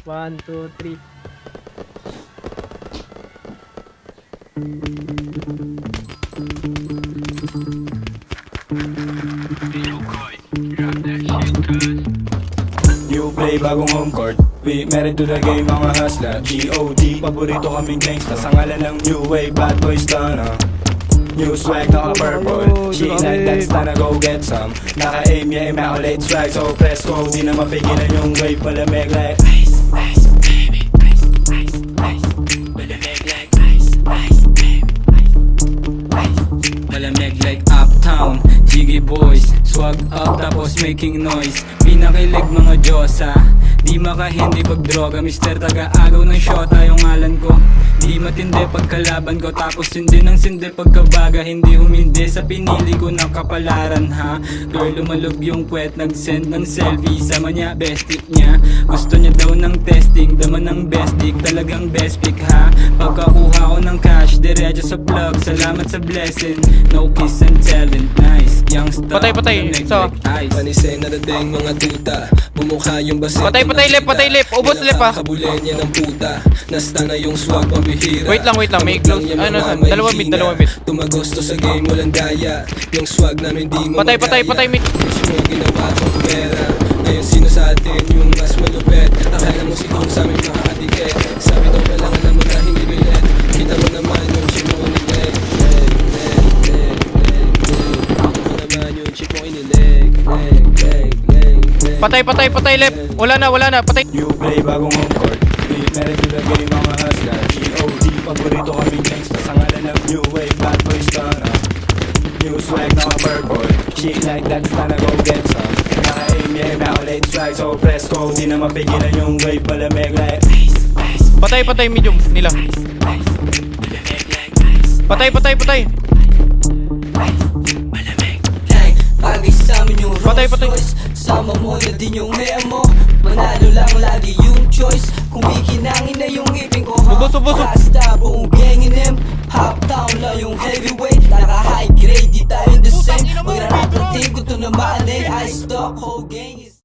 1, 2, 3. New play, bagong home court. We married to the game, mga hustler. G.O.D. Paborito kaming gangsta sa ngalan ng new wave, bad boys done. New swag, naka-purple. She like that, sana go get some. Naka-aim, yeah, immaculate swag. So press go, di na mapigilan yung wave. Malamig like ice, ice, baby. Ice, ice, ice. Malamig like ice, ice, baby. Ice, ice. Malamig like Uptown, Jiggy Boys. Swag up tapos making noise. Pinakilig mga Diyosa, di makahindi pag droga. Mister taga-agaw ng shota yung ngalan ko. Di matindi pagkalaban ko, tapos hindi ng sindi pagkabaga. Hindi humindi sa pinili ko ng kapalaran ha. Girl lumalog yung puwet, nag-send ng selfie. Sama niya, bestie niya. Gusto niya daw ng testing, daman ng best dick. Talagang best pick ha. Pagkakuha ko ng cash, diretso sa plug. Salamat sa blessing, no kiss and telling. Nice, young star. Patay, so Panisay na dating mga tuta. Bumukha yung basit. patay lip, ubos lip ah. Kabulen niya ng puta. Nasta na yung swag pambihira. Wait lang, may close. Ano, dalawa mid. Tumagosto sa game, walang daya. Yung swag namin di mo Patay mid. Push mo ginawa kong pera. Ngayon sino sa atin yung mas malupet? Akala mo siguro sa amin makakadikit. Sabi daw pala alam mo na hindi bilet. Kita mo naman yung chip mo inileg. Kita mo naman yung chip mo inileg. Patay lip. Wala na, patay. New play, bagong home court. We married to the game, mga hustler. G.O.D. Paborito kaming gangsta sa ngalan ng new wave, bad boys done. New swag, naka-purple. She like that, sana go get some. Naka-aim, yeah, immaculate swag. So press go, di na mapigilan yung wave. Malamig like ice, ice. Patay medium nila. Patay. Bagay sa amin yung Patay. Royce. Sama mo na din yung memo. Manalo lang lagi yung choice. Kung bikinangin na yung ipin ko ha. Ubos. Basta buong gang in him. Hop down lang yung heavyweight. Naka high grade, di tayo the same. Magrarap ng team ko to na maanay. I stop whole gang is